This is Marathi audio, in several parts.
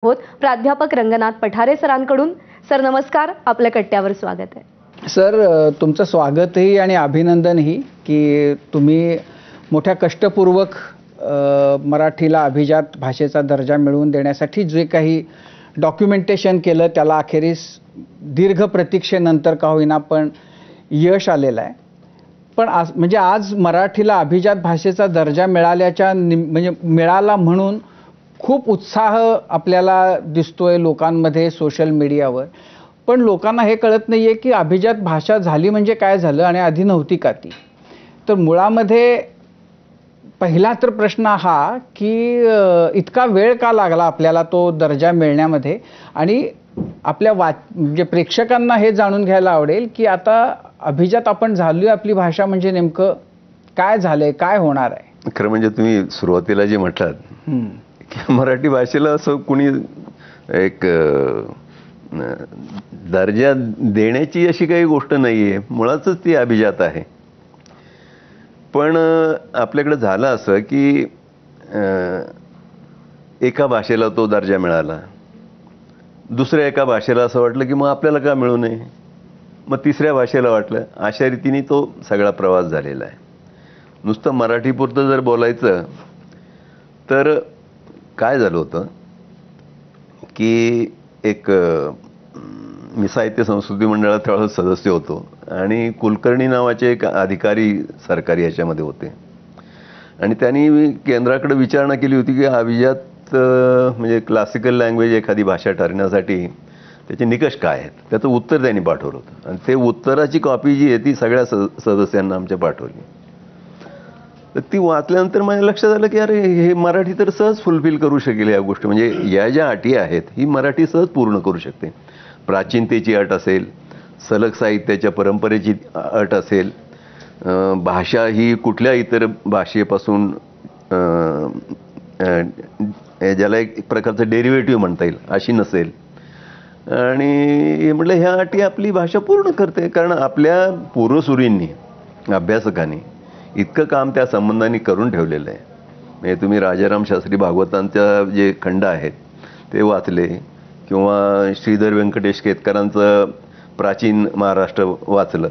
आहोत प्राध्यापक रंगनाथ पठारे सरांकडून. सर नमस्कार, आपल्या कट्ट्यावर स्वागत आहे. सर तुमचं स्वागतही आणि अभिनंदनही की तुम्ही मोठ्या कष्टपूर्वक मराठीला अभिजात भाषेचा दर्जा मिळवून देण्यासाठी जे काही डॉक्युमेंटेशन केलं त्याला अखेरीस दीर्घ प्रतीक्षेनंतर का होईना पण यश आलेलं आहे. पण म्हणजे आज मराठीला अभिजात भाषेचा दर्जा मिळाल्याच्या म्हणजे मिळाला म्हणून खूप उत्साह आपल्याला दिसतोय लोकांमध्ये सोशल मीडियावर. पण लोकांना हे कळत नाही आहे की अभिजात भाषा झाली म्हणजे काय झालं आणि आधी नव्हती का ती. तर मुळामध्ये पहिला तर प्रश्न हा की इतका वेळ का लागला आपल्याला तो दर्जा मिळण्यामध्ये, आणि आपल्या म्हणजे प्रेक्षकांना हे जाणून घ्यायला आवडेल की आता अभिजात आपण झालोय आपली भाषा म्हणजे नेमकं काय झालंय, काय होणार आहे. खरं म्हणजे तुम्ही सुरुवातीला जे म्हटलात की मराठी भाषेला असं कुणी एक दर्जा देण्याची अशी काही गोष्ट नाही आहे, मुळातच ती अभिजात आहे. पण आपल्याकडे झालं असं की एका भाषेला तो दर्जा मिळाला, दुसऱ्या एका भाषेला असं वाटलं की मग आपल्याला का मिळू नये, मग तिसऱ्या भाषेला वाटलं. अशा रीतीने तो सगळा प्रवास झालेला आहे. नुसतं मराठीपुरतं जर बोलायचं तर काय झालं होतं की एक मी साहित्य संस्कृती मंडळात त्यावेळेस सदस्य होतो आणि कुलकर्णी नावाचे एक अधिकारी सरकारी याच्यामध्ये होते आणि त्यांनी केंद्राकडे विचारणा केली होती की अभिजात म्हणजे क्लासिकल लँग्वेज एखादी भाषा ठरण्यासाठी त्याचे निकष काय आहेत. त्याचं उत्तर त्यांनी पाठवलं होतं आणि ते उत्तराची कॉपी जी आहे ती सगळ्या सदस्यांना आमच्या पाठवली. तर ती वाचल्यानंतर माझ्या लक्षात आलं की अरे हे मराठी तर सहज फुलफिल करू शकेल या गोष्टी. म्हणजे या ज्या अटी आहेत ही मराठी सहज पूर्ण करू शकते. प्राचीनतेची अट असेल, सलग साहित्याच्या परंपरेची अट असेल, भाषा ही कुठल्या इतर भाषेपासून ज्याला एक प्रकारचं डेरिव्हेटिव्ह म्हणता येईल अशी नसेल. आणि म्हटलं ह्या अटी आपली भाषा पूर्ण करते. कारण आपल्या पूर्वसुरींनी अभ्यासकांनी इतकं काम त्या संबंधाने करून ठेवलेलं आहे. म्हणजे तुम्ही राजाराम शास्त्री भागवतांच्या जे खंड आहेत ते वाचले किंवा श्रीधर व्यंकटेश केतकरांचं प्राचीन महाराष्ट्र वाचलं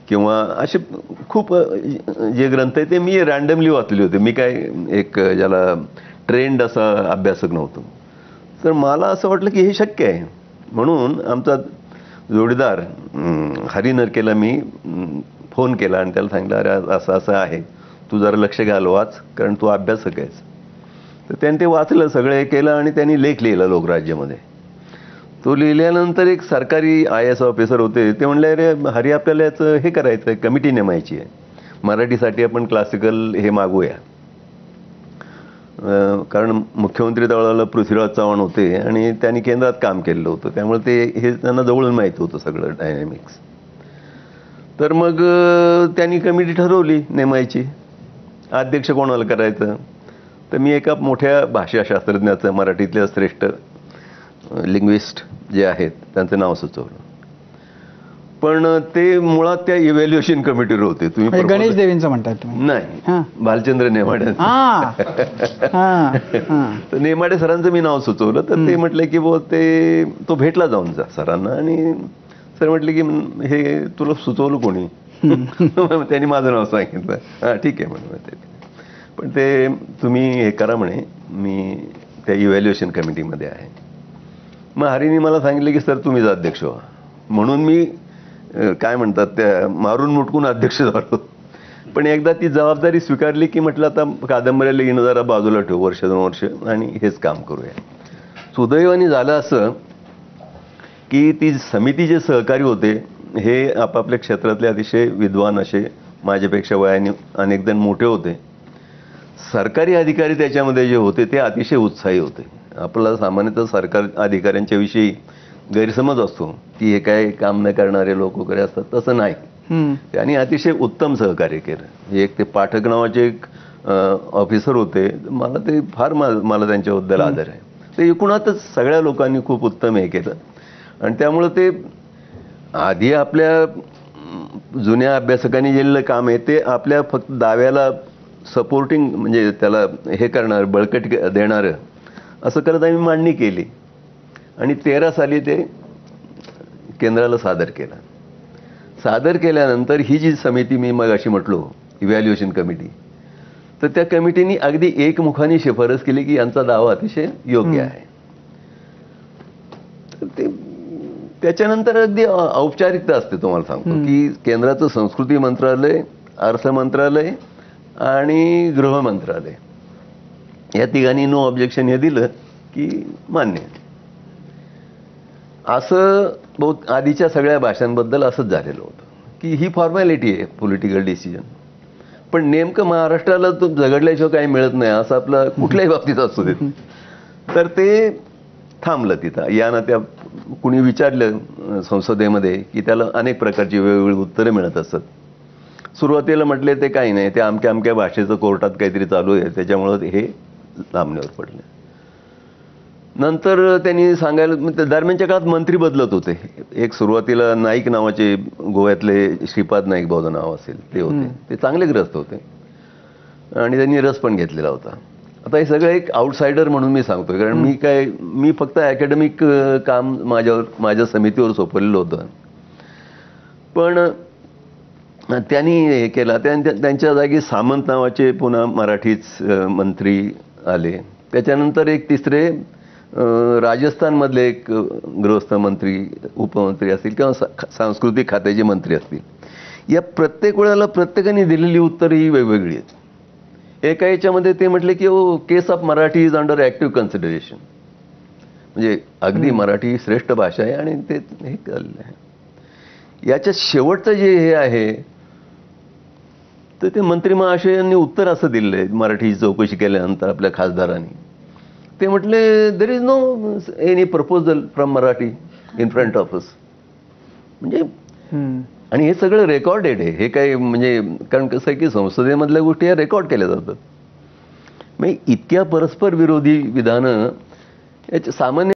किंवा असे खूप जे ग्रंथ आहे ते मी रँडमली वाचले होते. मी काय एक ज्याला ट्रेंड असा अभ्यासक नव्हतो. तर मला असं वाटलं की हे शक्य आहे. म्हणून आमचा जोडीदार हरी नरकेला मी फोन केला आणि त्याला सांगितलं अरे असं असं आहे, तू जरा लक्ष घाल, वाच, कारण तू अभ्यासक आहेस. तर त्यांनी ते वाचलं, सगळं हे केलं आणि त्यांनी लेख लिहिला लोकराज्यमध्ये. तो लिहिल्यानंतर एक सरकारी IAS ऑफिसर होते, ते म्हणले अरे हरी आपल्याला याचं हे करायचं आहे, कमिटी नेमायची आहे, मराठीसाठी आपण क्लासिकल हे मागूया. कारण मुख्यमंत्री त्यावेळेला पृथ्वीराज चव्हाण होते आणि त्यांनी केंद्रात काम केलेलं होतं, त्यामुळे ते हे त्यांना जवळून माहिती होतं सगळं डायनॅमिक्स. तर मग त्यांनी कमिटी ठरवली नेमायची. अध्यक्ष कोणाला करायचं, तर मी एका मोठ्या भाषाशास्त्रज्ञाचं, मराठीतल्या श्रेष्ठ लिंग्विस्ट जे आहेत त्यांचं नाव सुचवलं. पण ते मुळात त्या इव्हॅल्युएशन कमिटीवर होते. तुम्ही गणेश देवींचं म्हणताय तुम्ही? नाही, भालचंद्र नेमाडे. तर नेमाडे सरांचं मी नाव सुचवलं. तर ते म्हटलं की ते तो भेटला जाऊन जा सरांना आणि सर म्हटले की हे तुला सुचवलं कोणी? त्यांनी माझं नाव सांगितलं. हां ठीक आहे म्हणून. पण ते तुम्ही हे करा म्हणे, मी त्या इव्हॅल्युएशन कमिटीमध्ये आहे. मग हरीने मला सांगितलं की सर तुम्हीच अध्यक्ष व्हा. म्हणून मी काय म्हणतात त्या मारून मुटकून अध्यक्ष झालो. पण एकदा ती जबाबदारी स्वीकारली की म्हटलं आता कादंबऱ्याला येणं जरा बाजूला ठेवू, 1-2 वर्ष आणि हेच काम करूया. सुदैवाने झालं असं की ती समितीचे सहकारी होते हे आपापल्या क्षेत्रातले अतिशय विद्वान, असे माझ्यापेक्षा वयाने अनेक जण मोठे होते. सरकारी अधिकारी त्याच्यामध्ये जे होते ते अतिशय उत्साही होते. आपल्याला सामान्यतः सरकार अधिकाऱ्यांच्या विषयी गैरसमज असतो की हे काय काम न करणारे लोक वगैरे असतात, तसं नाही. त्यांनी अतिशय उत्तम सहकार्य केलं. एक ते पाठक नावाचे एक ऑफिसर होते, मला ते फार मला त्यांच्याबद्दल आदर आहे. ते एकूणातच सगळ्या लोकांनी खूप उत्तम हे केलं आणि त्यामुळं ते आधी आपल्या जुन्या अभ्यासकांनी केलेलं काम आहे ते आपल्या फक्त दाव्याला सपोर्टिंग म्हणजे त्याला हे करणार, बळकट देणारं असं करत आम्ही मांडणी केली आणि 13 साली ते केंद्राला सादर केलं. सादर केल्यानंतर ही जी समिती मी मगाशी म्हटलो इव्हॅल्युएशन कमिटी, तर त्या कमिटीने अगदी एकमुखाने शिफारस केली की यांचा दावा अतिशय योग्य आहे. तर ते त्याच्यानंतर अगदी औपचारिकता असते. तुम्हाला सांगतो की केंद्राचं संस्कृती मंत्रालय, अर्थ मंत्रालय आणि गृह मंत्रालय या तिघांनी नो ऑब्जेक्शन हे दिलं की मान्य. असं बहुत आधीच्या सगळ्या भाषांबद्दल असंच झालेलं होतं की ही फॉर्मॅलिटी आहे पॉलिटिकल डिसिजन. पण नेमकं महाराष्ट्राला तो झगडल्याशिवाय काही मिळत नाही असं आपलं कुठल्याही बाबतीत असू देत. तर ते थांबलं तिथं. यानं त्या कुणी विचारलं संसदेमध्ये की त्याला अनेक प्रकारची वेगवेगळी उत्तरं मिळत असतात. सुरुवातीला म्हटले ते काही नाही, ते अमक्या अमक्या भाषेचं कोर्टात काहीतरी चालू आहे त्याच्यामुळं हे लांबणीवर पडले. नंतर त्यांनी सांगायला दरम्यानच्या काळात मंत्री बदलत होते. एक सुरुवातीला नाईक नावाचे गोव्यातले श्रीपाद नाईक बहुधा नाव असेल ते होते. ते चांगले ग्रस्त होते आणि त्यांनी रस पण घेतलेला होता. आता हे सगळं एक आउटसाइडर म्हणून मी सांगतोय, कारण मी फक्त अकॅडमिक काम माझ्या समितीवर सोपवलेलं होतं. पण त्यांनी हे केलं. त्यांच्या जागी सामंत नावाचे पुन्हा मराठीच मंत्री आले. त्याच्यानंतर एक तिसरे राजस्थानमधले एक गृहस्थ मंत्री, उपमंत्री असतील किंवा सांस्कृतिक खात्याचे मंत्री असतील. या प्रत्येक वेळेला प्रत्येकाने दिलेली उत्तरं ही वेगवेगळी आहेत. एका याच्यामध्ये ते म्हटले की case of Marathi is under active consideration, म्हणजे अगदी मराठी श्रेष्ठ भाषा आहे आणि ते हे केलेलं आहे. याच्यात शेवटचं जे हे आहे तर ते मंत्री महाशयांनी उत्तर असं दिलेलं आहे मराठीची चौकशी केल्यानंतर आपल्या खासदारांनी. ते म्हटले there is no any proposal from Marathi in front of us. म्हणजे आणि हे सगळं रेकॉर्डेड आहे. हे काय म्हणजे कारण कसं आहे की संसदेमधल्या गोष्टी या रेकॉर्ड केल्या जातात. म्हणजे इतक्या परस्पर विरोधी विधानं याच्या सामान्य